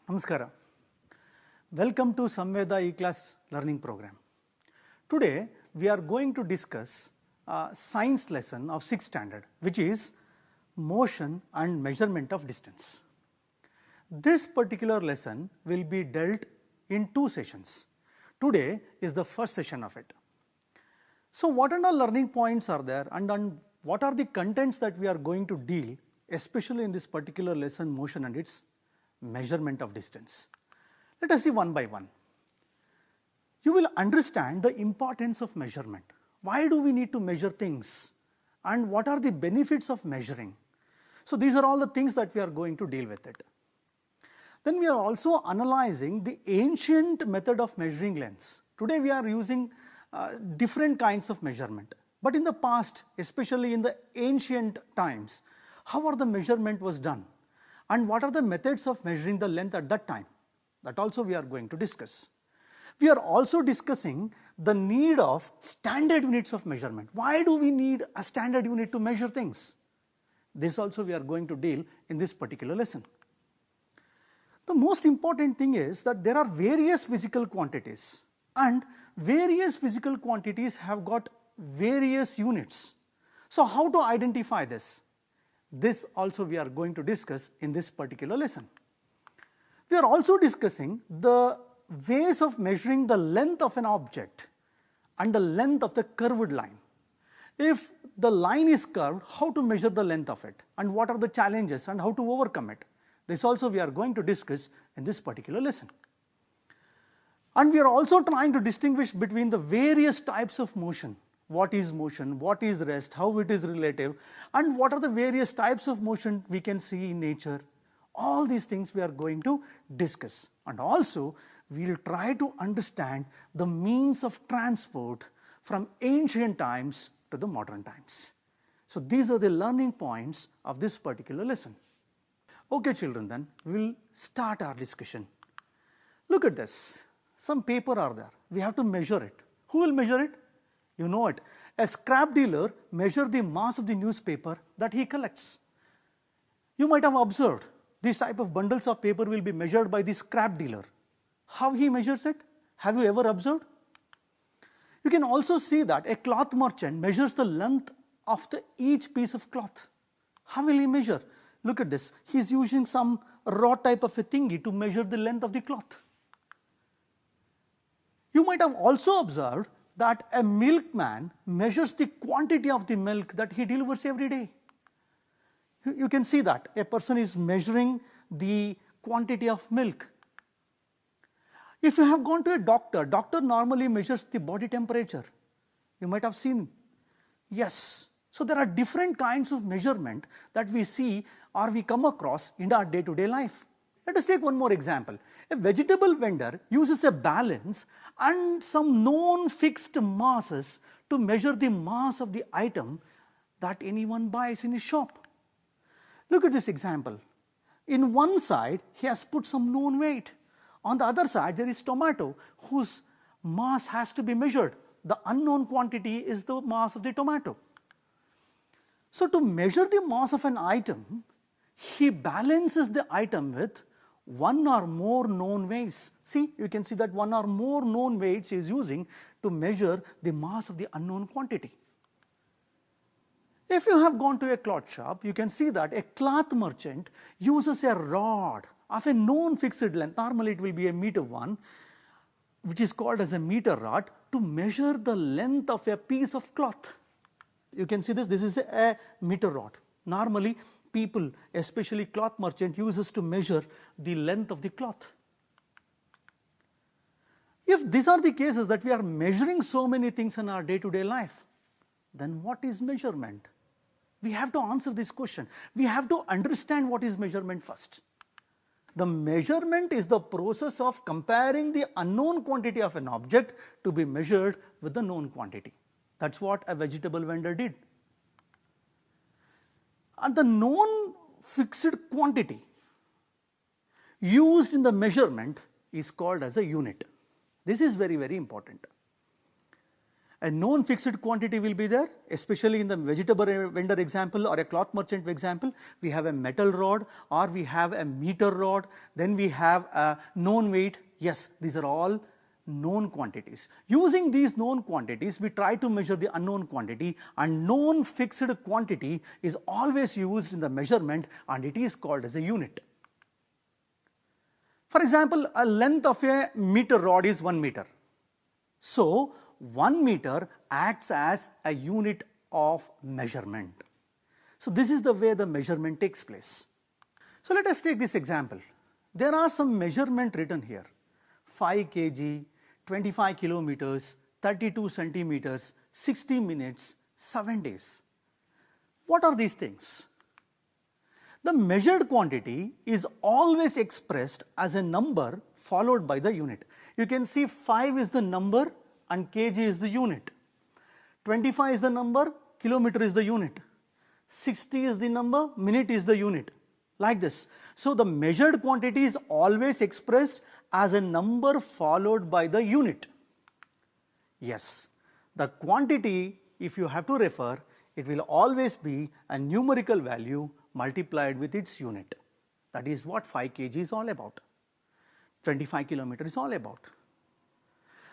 Namaskara. Welcome to Samveda E-Class learning program. Today we are going to discuss a science lesson of 6th standard, which is motion and measurement of distance. This particular lesson will be dealt in 2 sessions. Today is the first session of it. So what are the learning points are there and what are the contents that we are going to deal, especially in this particular lesson, motion and its measurement of distance. Let us see one by one. You will understand the importance of measurement. Why do we need to measure things and what are the benefits of measuring? So these are all the things that we are going to deal with it. Then we are also analyzing the ancient method of measuring lengths. Today we are using different kinds of measurement. But in the past, especially in the ancient times, how are the measurement was done? And what are the methods of measuring the length at that time? That also we are going to discuss. We are also discussing the need of standard units of measurement. Why do we need a standard unit to measure things? This also we are going to deal in this particular lesson. The most important thing is that there are various physical quantities and various physical quantities have got various units. So how to identify this? This also we are going to discuss in this particular lesson. We are also discussing the ways of measuring the length of an object and the length of the curved line. If the line is curved, how to measure the length of it and what are the challenges and how to overcome it. This also we are going to discuss in this particular lesson. And we are also trying to distinguish between the various types of motion. What is motion, what is rest, how it is relative, and what are the various types of motion we can see in nature. All these things we are going to discuss. And also we will try to understand the means of transport from ancient times to the modern times. So these are the learning points of this particular lesson. Okay children, then we will start our discussion. Look at this. Some paper are there. We have to measure it. Who will measure it? You know it. A scrap dealer measures the mass of the newspaper that he collects. You might have observed these type of bundles of paper will be measured by the scrap dealer. How he measures it? Have you ever observed? You can also see that a cloth merchant measures the length of each piece of cloth. How will he measure? Look at this. He is using some rod type of a thingy to measure the length of the cloth. You might have also observed that a milkman measures the quantity of the milk that he delivers every day. You can see that a person is measuring the quantity of milk. If you have gone to a doctor, doctor normally measures the body temperature. You might have seen. Yes. So there are different kinds of measurement that we see or we come across in our day-to-day life. Let us take one more example. A vegetable vendor uses a balance and some known fixed masses to measure the mass of the item that anyone buys in his shop. Look at this example. In one side, he has put some known weight. On the other side, there is tomato whose mass has to be measured. The unknown quantity is the mass of the tomato. So to measure the mass of an item, he balances the item with one or more known weights. See, you can see that one or more known weights he is using to measure the mass of the unknown quantity. If you have gone to a cloth shop, you can see that a cloth merchant uses a rod of a known fixed length. Normally it will be a meter one, which is called as a meter rod, to measure the length of a piece of cloth. You can see this is a meter rod. Normally people, especially cloth merchant, uses to measure the length of the cloth. If these are the cases that we are measuring so many things in our day-to-day life, then what is measurement? We have to answer this question. We have to understand what is measurement first. The measurement is the process of comparing the unknown quantity of an object to be measured with the known quantity. That's what a vegetable vendor did. And the known fixed quantity used in the measurement is called as a unit. This is very, very important. A known fixed quantity will be there, especially in the vegetable vendor example or a cloth merchant example. We have a metal rod or we have a meter rod, then we have a known weight. Yes, these are all known quantities. Using these known quantities, we try to measure the unknown quantity, and known fixed quantity is always used in the measurement and it is called as a unit. For example, a length of a meter rod is 1 meter. So, 1 meter acts as a unit of measurement. So, this is the way the measurement takes place. So, let us take this example. There are some measurement written here: 5 kg, 25 kilometers, 32 centimeters, 60 minutes, 7 days. What are these things? The measured quantity is always expressed as a number followed by the unit. You can see 5 is the number and kg is the unit. 25 is the number, kilometer is the unit. 60 is the number, minute is the unit. Like this. So, the measured quantity is always expressed as a number followed by the unit. Yes, the quantity, if you have to refer, it will always be a numerical value multiplied with its unit. That is what 5 kg is all about. 25 kilometers is all about.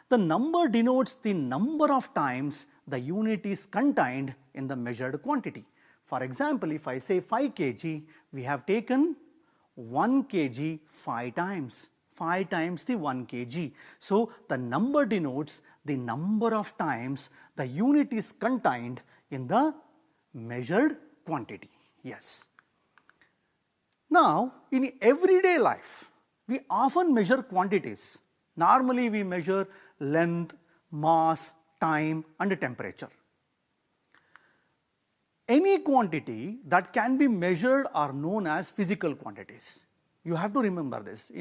The number denotes the number of times the unit is contained in the measured quantity. For example, if I say 5 kg, we have taken 1 kg 5 times. 5 times the 1 kg. So, the number denotes the number of times the unit is contained in the measured quantity. Yes. Now, in everyday life, we often measure quantities. Normally, we measure length, mass, time and temperature. Any quantity that can be measured are known as physical quantities. You have to remember this.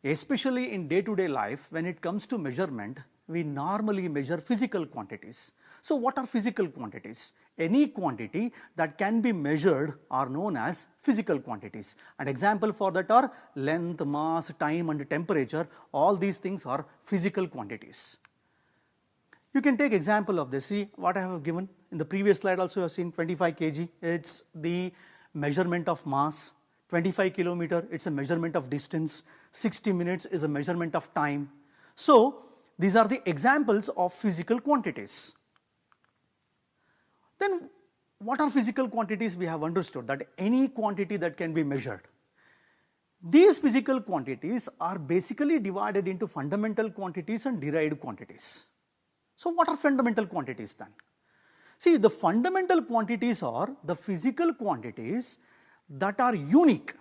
Especially in day-to-day life, when it comes to measurement, we normally measure physical quantities. So, what are physical quantities? Any quantity that can be measured are known as physical quantities. An example for that are length, mass, time and temperature. All these things are physical quantities. You can take example of this. See what I have given. In the previous slide also you have seen 25 kg. It's the measurement of mass. 25 kilometer, it's a measurement of distance. 60 minutes is a measurement of time. So, these are the examples of physical quantities. Then, what are physical quantities? We have understood that any quantity that can be measured. These physical quantities are basically divided into fundamental quantities and derived quantities. So, what are fundamental quantities then? See, the fundamental quantities are the physical quantities that are unique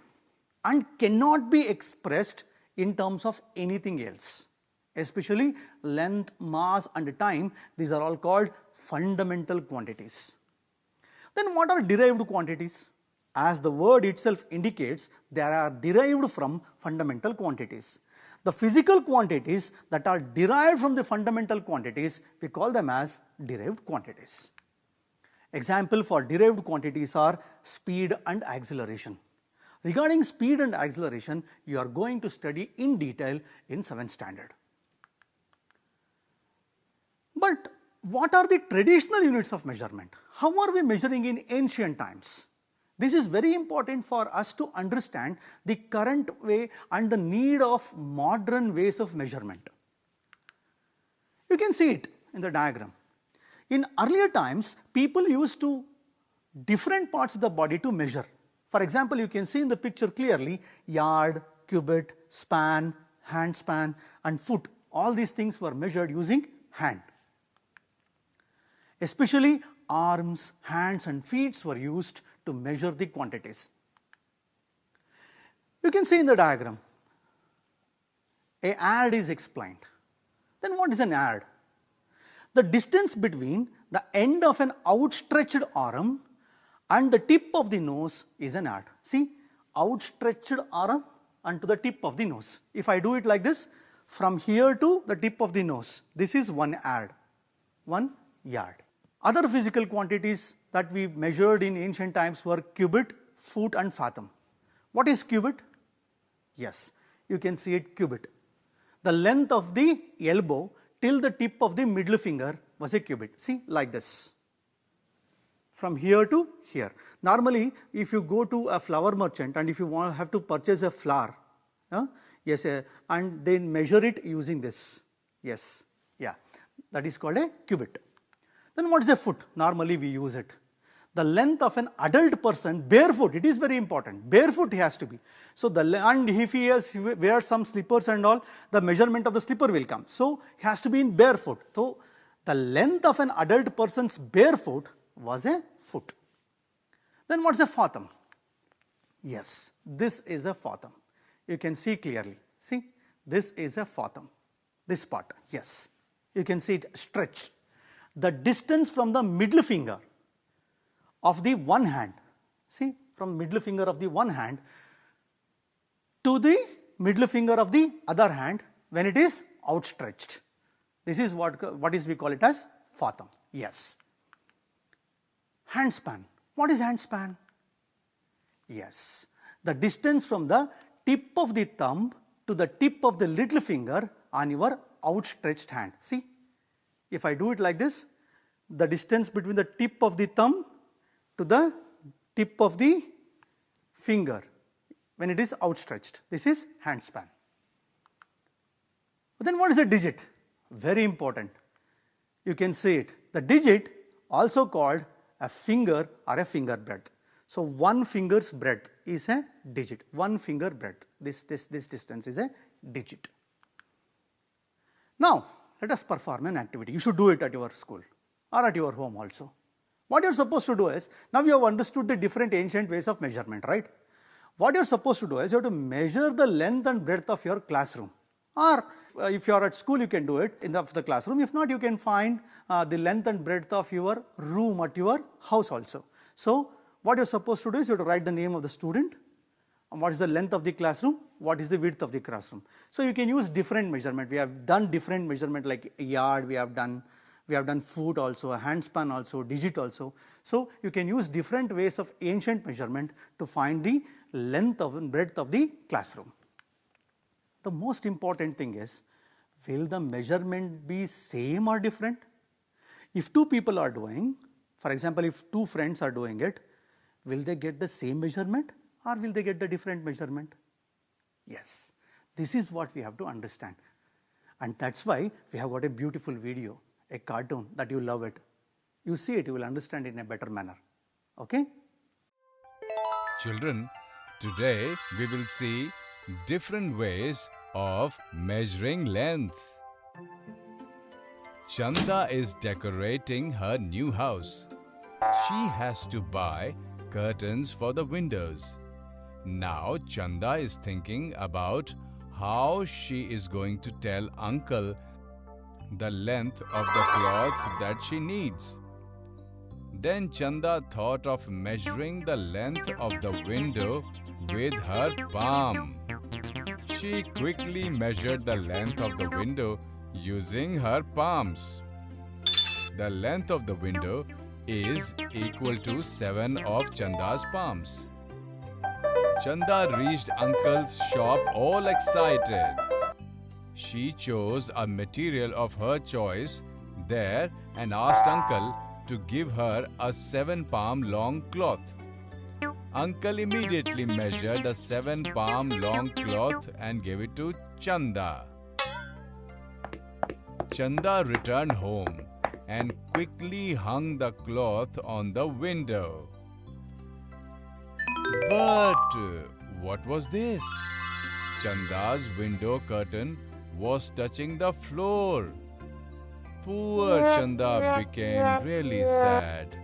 and cannot be expressed in terms of anything else. Especially length, mass and time, these are all called fundamental quantities. Then what are derived quantities? As the word itself indicates, they are derived from fundamental quantities. The physical quantities that are derived from the fundamental quantities, we call them as derived quantities. Example for derived quantities are speed and acceleration. Regarding speed and acceleration, you are going to study in detail in 7th standard. But what are the traditional units of measurement? How are we measuring in ancient times? This is very important for us to understand the current way and the need of modern ways of measurement. You can see it in the diagram. In earlier times, people used to different parts of the body to measure. For example, you can see in the picture clearly yard, cubit, span, hand span and foot. All these things were measured using hand. Especially arms, hands and feet were used to measure the quantities. You can see in the diagram, a yard is explained. Then what is an yard? The distance between the end of an outstretched arm and the tip of the nose is an yard. See, outstretched arm and to the tip of the nose. If I do it like this, from here to the tip of the nose, this is 1 yard. 1 yard. Other physical quantities that we measured in ancient times were cubit, foot and fathom. What is cubit? Yes, you can see it cubit. The length of the elbow till the tip of the middle finger was a cubit. See, like this. From here to here. Normally, if you go to a flower merchant and if you have to purchase a flower, yes, and then measure it using this. Yes, yeah, that is called a cubit. Then what is a foot? Normally we use it. The length of an adult person barefoot, it is very important, barefoot he has to be. So, and if he has wears some slippers and all, the measurement of the slipper will come. So, he has to be in barefoot. So, the length of an adult person's barefoot was a foot. Then what is a fathom? Yes, this is a fathom. You can see clearly. See, this is a fathom. This part, yes. You can see it stretched. The distance from the middle finger of the one hand, see, from middle finger of the one hand to the middle finger of the other hand when it is outstretched. This is what is we call it as fathom. Yes. Handspan. What is handspan? Yes. The distance from the tip of the thumb to the tip of the little finger on your outstretched hand. See, if I do it like this, the distance between the tip of the thumb to the tip of the finger when it is outstretched. This is handspan. But then what is a digit? Very important. You can see it. The digit also called a finger or a finger breadth. So, one finger's breadth is a digit. One finger breadth. This distance is a digit. Now, let us perform an activity. You should do it at your school or at your home also. What you are supposed to do is, now you have understood the different ancient ways of measurement, right? What you are supposed to do is, you have to measure the length and breadth of your classroom. Or if you are at school, you can do it in the classroom. If not, you can find the length and breadth of your room at your house also. So, what you are supposed to do is, you have to write the name of the student, and what is the length of the classroom, what is the width of the classroom. So, you can use different measurement. We have done different measurement like yard, we have done foot also, a handspan also, digit also. So, you can use different ways of ancient measurement to find the length and breadth of the classroom. The most important thing is, will the measurement be same or different? If two people are doing, for example, if two friends are doing it, will they get the same measurement or will they get the different measurement? Yes, this is what we have to understand. And that's why we have got a beautiful video, a cartoon that you love it. You see it, you will understand it in a better manner. Okay? Children, today we will see different ways of measuring lengths. Chanda is decorating her new house. She has to buy curtains for the windows. Now Chanda is thinking about how she is going to tell uncle the length of the cloth that she needs. Then Chanda thought of measuring the length of the window with her palm. She quickly measured the length of the window using her palms. The length of the window is equal to 7 of Chanda's palms. Chanda reached uncle's shop all excited. She chose a material of her choice there and asked uncle to give her a 7-palm long cloth. Uncle immediately measured the 7-palm long cloth and gave it to Chanda. Chanda returned home and quickly hung the cloth on the window. But what was this? Chanda's window curtain was touching the floor. Poor Chanda became really sad.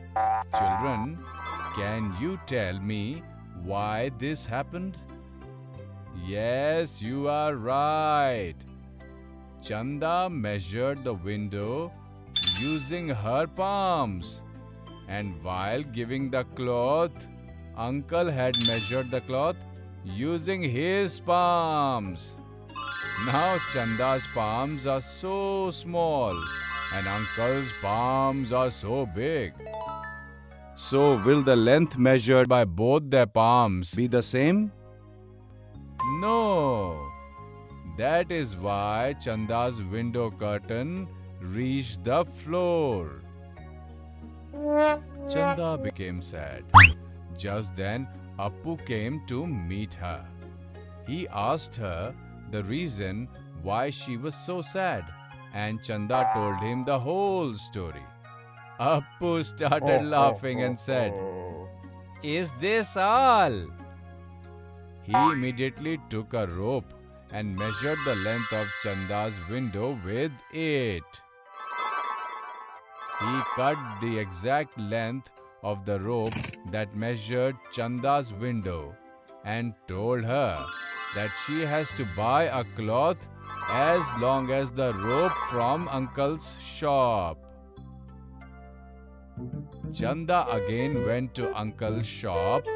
Children, can you tell me why this happened? Yes, you are right. Chanda measured the window using her palms, and while giving the cloth, uncle had measured the cloth using his palms. Now Chanda's palms are so small and uncle's palms are so big. So will the length measured by both their palms be the same? No. That is why Chanda's window curtain reached the floor. Chanda became sad. Just then, Appu came to meet her. He asked her the reason why she was so sad, and Chanda told him the whole story. Appu started laughing and said, "Is this all?" He immediately took a rope and measured the length of Chanda's window with it. He cut the exact length of the rope that measured Chanda's window and told her that she has to buy a cloth as long as the rope from uncle's shop. Chanda again went to uncle's shop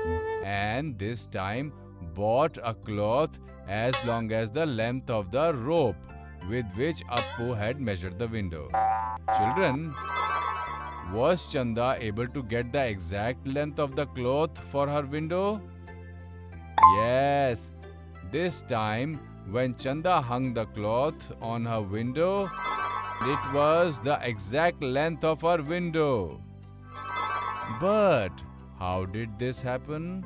and this time bought a cloth as long as the length of the rope with which Appu had measured the window. Children, was Chanda able to get the exact length of the cloth for her window? Yes. This time, when Chanda hung the cloth on her window, it was the exact length of her window. But how did this happen?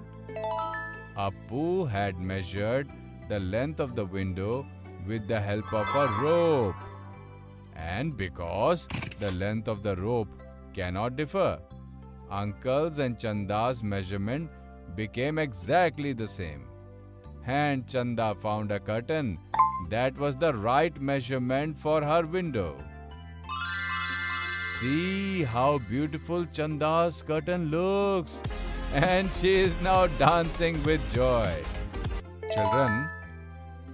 Appu had measured the length of the window with the help of a rope. And because the length of the rope cannot differ, Uncle's and Chanda's measurement became exactly the same. And Chanda found a curtain that was the right measurement for her window. See how beautiful Chanda's curtain looks, and she is now dancing with joy. Children,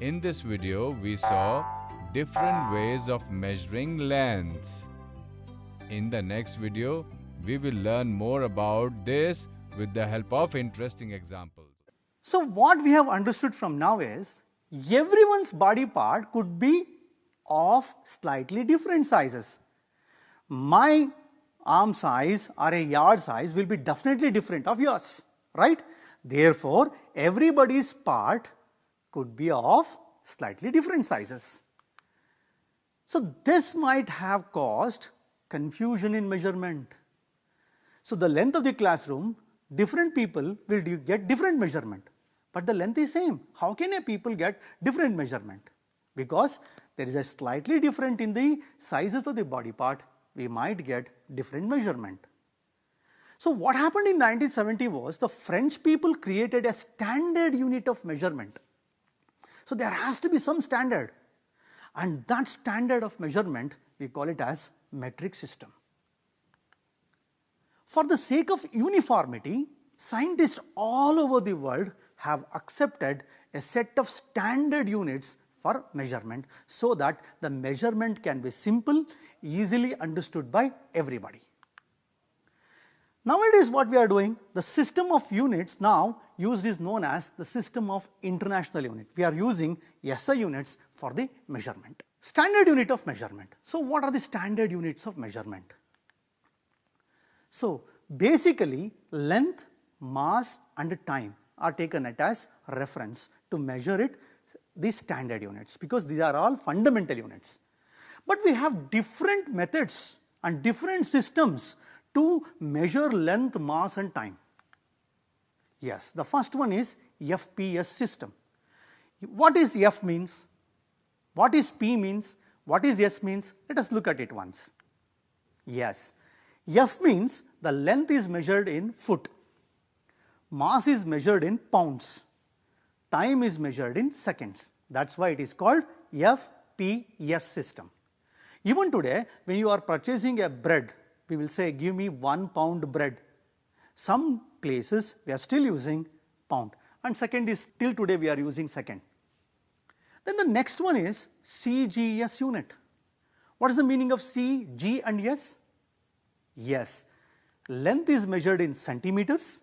in this video we saw different ways of measuring lengths. In the next video, we will learn more about this with the help of interesting examples. So what we have understood from now is everyone's body part could be of slightly different sizes. My arm size or a yard size will be definitely different of yours, right? Therefore, everybody's part could be of slightly different sizes. So this might have caused confusion in measurement. So the length of the classroom, different people will get different measurement, but the length is same. How can a people get different measurement? Because there is a slightly different in the sizes of the body part, we might get different measurement. So what happened in 1970 was the French people created a standard unit of measurement. So there has to be some standard, and that standard of measurement we call it as metric system. For the sake of uniformity, scientists all over the world have accepted a set of standard units for measurement so that the measurement can be simple, easily understood by everybody. Nowadays what we are doing, the system of units now used is known as the system of international unit. We are using SI units for the measurement. Standard unit of measurement. So what are the standard units of measurement? So basically length, mass and time are taken as reference to measure it, these standard units, because these are all fundamental units. But we have different methods and different systems to measure length, mass and time. Yes, the first one is FPS system. What is F means? What is P means? What is S means? Let us look at it once. Yes, F means the length is measured in foot, mass is measured in pounds, time is measured in seconds. That's why it is called FPS system. Even today, when you are purchasing a bread, we will say, give me 1 pound bread. Some places we are still using pound, and second is till today we are using second. Then the next one is CGS unit. What is the meaning of C, G and S? Yes, length is measured in centimeters,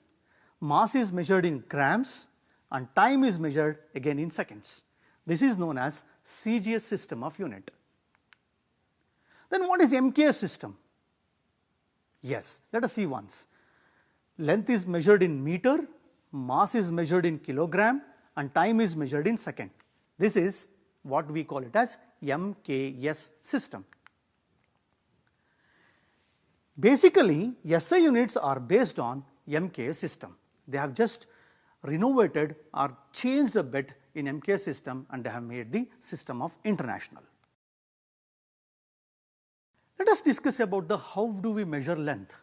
mass is measured in grams and time is measured again in seconds. This is known as CGS system of unit. Then what is MKS system? Yes, let us see once. Length is measured in meter, mass is measured in kilogram and time is measured in second. This is what we call it as MKS system. Basically, SI units are based on MKS system. They have just renovated or changed a bit in MKS system and they have made the system of international. Let us discuss about the how do we measure length.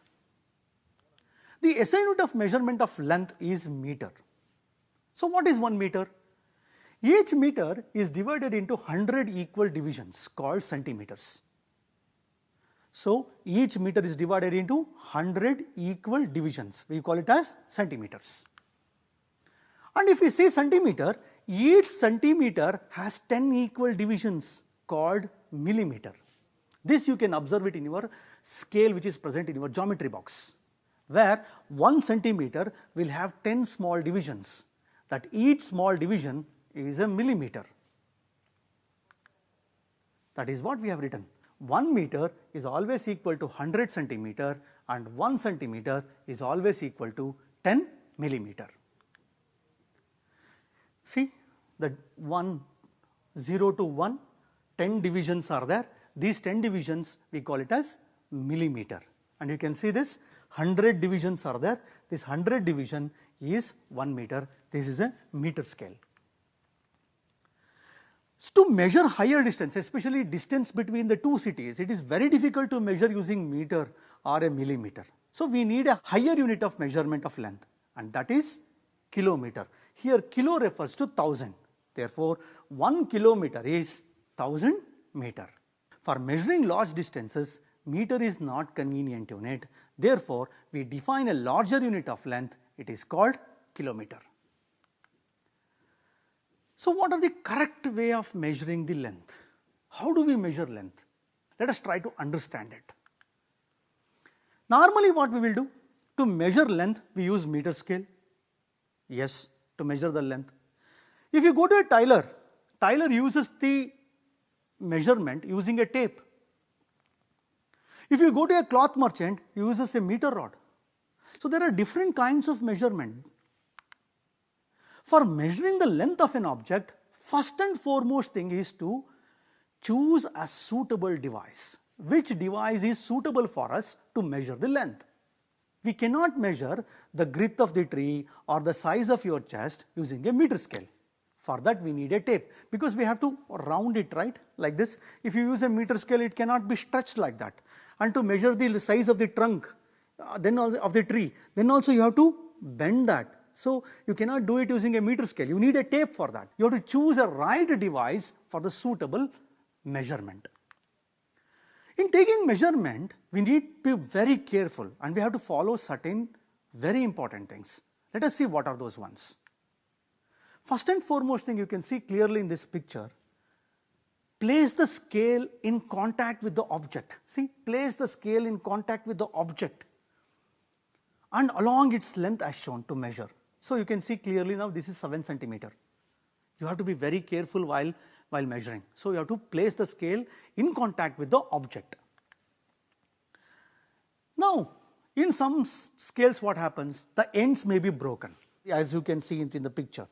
The SI unit of measurement of length is meter. So what is 1 meter? Each meter is divided into 100 equal divisions called centimeters. So each meter is divided into 100 equal divisions. We call it as centimeters. And if we say centimeter, each centimeter has 10 equal divisions called millimeter. This you can observe it in your scale which is present in your geometry box, where 1 centimeter will have 10 small divisions, that each small division is a millimeter. That is what we have written. 1 meter is always equal to 100 centimeter and 1 centimeter is always equal to 10 millimeter. See that 0 to 1, 10 divisions are there. These 10 divisions we call it as millimeter. And you can see this 100 divisions are there. This 100 division is 1 meter. This is a meter scale. So to measure higher distance, especially distance between the two cities, it is very difficult to measure using meter or a millimeter. So we need a higher unit of measurement of length, and that is kilometer. Here kilo refers to 1000. Therefore, 1 kilometer is 1000 meter. For measuring large distances, meter is not convenient unit. Therefore, we define a larger unit of length. It is called kilometer. So what are the correct way of measuring the length? How do we measure length? Let us try to understand it. Normally what we will do, to measure length we use meter scale. Yes, to measure the length. If you go to a tailor, tailor uses the measurement using a tape. If you go to a cloth merchant, he uses a meter rod. So there are different kinds of measurement. For measuring the length of an object, first and foremost thing is to choose a suitable device. Which device is suitable for us to measure the length? We cannot measure the width of the tree or the size of your chest using a meter scale. For that we need a tape, because we have to round it, right, like this. If you use a meter scale, it cannot be stretched like that. And to measure the size of the trunk, then also of the tree, then also you have to bend that. So you cannot do it using a meter scale. You need a tape for that. You have to choose a right device for the suitable measurement. In taking measurement, we need to be very careful and we have to follow certain very important things. Let us see what are those ones. First and foremost thing you can see clearly in this picture, place the scale in contact with the object. See, place the scale in contact with the object and along its length as shown to measure. So you can see clearly now this is 7 centimeter. You have to be very careful while measuring. So you have to place the scale in contact with the object. Now, in some scales what happens? The ends may be broken, as you can see in the picture.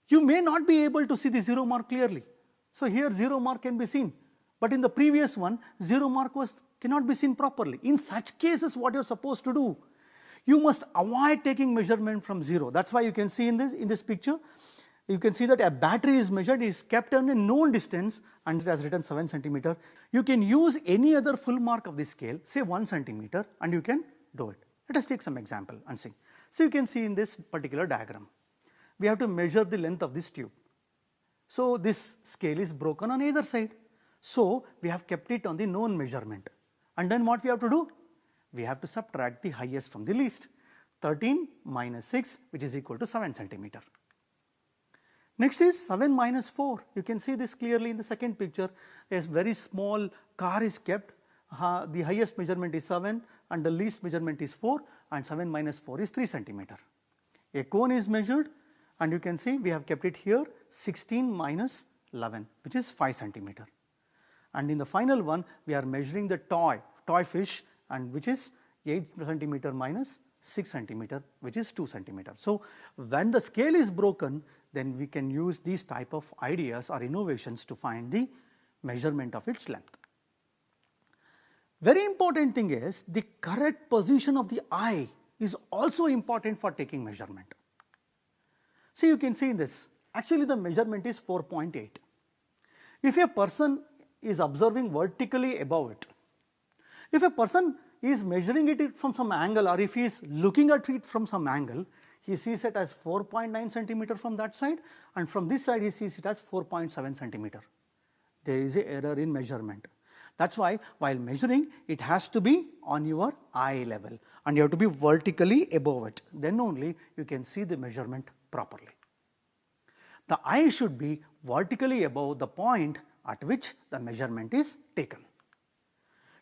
You may not be able to see the 0 mark clearly. So here 0 mark can be seen. But in the previous one, 0 mark cannot be seen properly. In such cases, what you're supposed to do? You must avoid taking measurement from 0. That's why you can see in this picture, you can see that a battery is measured, is kept on a known distance and it has written 7 centimeter. You can use any other full mark of the scale, say 1 centimeter, and you can do it. Let us take some example and see. So you can see in this particular diagram, we have to measure the length of this tube. So this scale is broken on either side. So we have kept it on the known measurement. And then what we have to do? We have to subtract the highest from the least. 13 minus 6, which is equal to 7 centimeter. Next is 7 minus 4. You can see this clearly in the second picture. A very small car is kept. The highest measurement is 7 and the least measurement is 4, and 7 minus 4 is 3 centimeter. A cone is measured and you can see we have kept it here 16 minus 11, which is 5 centimeter. And in the final one, we are measuring the toy fish, and which is 8 centimeter minus 6 centimeter, which is 2 centimeter. So when the scale is broken, then we can use these type of ideas or innovations to find the measurement of its length. Very important thing is the correct position of the eye is also important for taking measurement. See, you can see in this, actually the measurement is 4.8. If a person is observing vertically above it, if a person is measuring it from some angle, or if he is looking at it from some angle, he sees it as 4.9 centimeter from that side, and from this side he sees it as 4.7 centimeter. There is an error in measurement. That's why while measuring, it has to be on your eye level and you have to be vertically above it. Then only you can see the measurement properly. The eye should be vertically above the point at which the measurement is taken.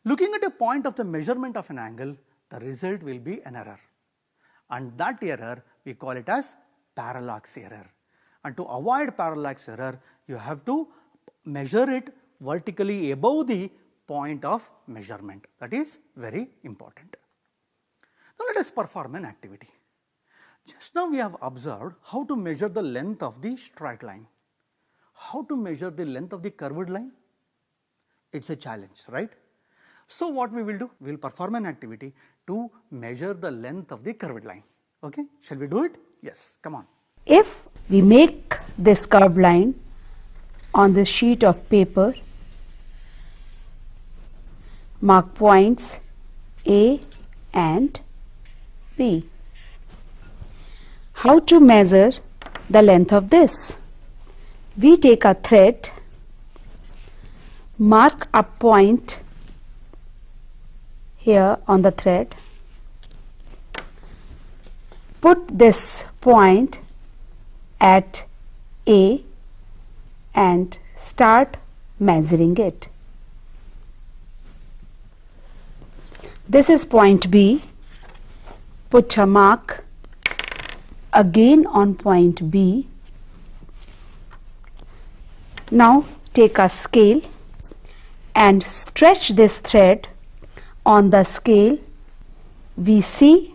Looking at a point of the measurement of an angle, the result will be an error, and that error we call it as parallax error. And to avoid parallax error, you have to measure it vertically above the point of measurement. That is very important. Now let us perform an activity. Just now we have observed how to measure the length of the straight line. How to measure the length of the curved line? It's a challenge, right? So what we will do? We will perform an activity to measure the length of the curved line. Okay, shall we do it? Yes, come on. If we make this curved line on this sheet of paper, mark points A and B. How to measure the length of this? We take a thread, mark a point here on the thread, put this point at A and start measuring it. This is point B. Put a mark again on point B. Now take a scale and stretch this thread on the scale. We see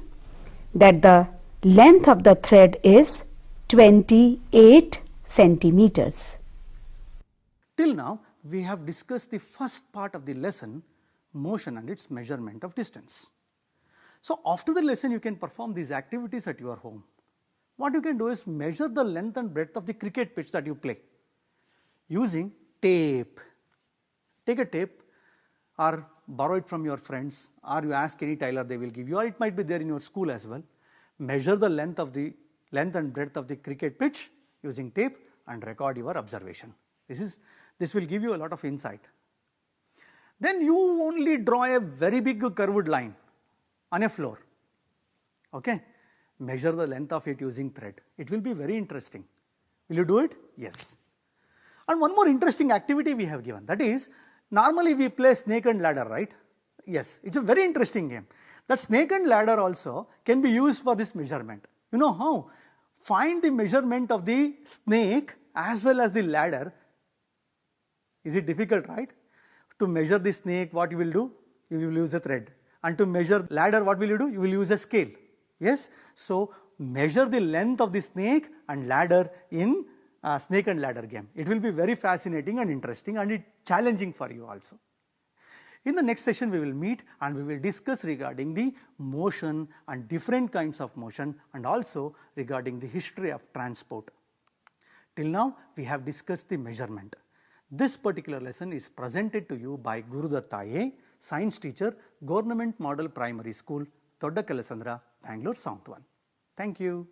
that the length of the thread is 28 centimeters. Till now, we have discussed the first part of the lesson, motion and its measurement of distance. So after the lesson, you can perform these activities at your home. What you can do is measure the length and breadth of the cricket pitch that you play using tape. Take a tape or borrow it from your friends, or you ask any tailor, they will give you, or it might be there in your school as well. Measure the length and breadth of the cricket pitch using tape and record your observation. This will give you a lot of insight. Then you only draw a very big curved line on a floor. Okay? Measure the length of it using thread. It will be very interesting. Will you do it? Yes. And one more interesting activity we have given, that is, normally we play snake and ladder, right? Yes, it's a very interesting game. That snake and ladder also can be used for this measurement. You know how? Find the measurement of the snake as well as the ladder. Is it difficult, right? To measure the snake, what you will do? You will use a thread. And to measure ladder, what will you do? You will use a scale. Yes? So measure the length of the snake and ladder in snake and ladder game. It will be very fascinating and interesting, and it's challenging for you also. In the next session, we will meet and we will discuss regarding the motion and different kinds of motion, and also regarding the history of transport. Till now, we have discussed the measurement. This particular lesson is presented to you by Gurudatta A, science teacher, Government Model Primary School, Todda Kalasandra, Bangalore South 1. Thank you.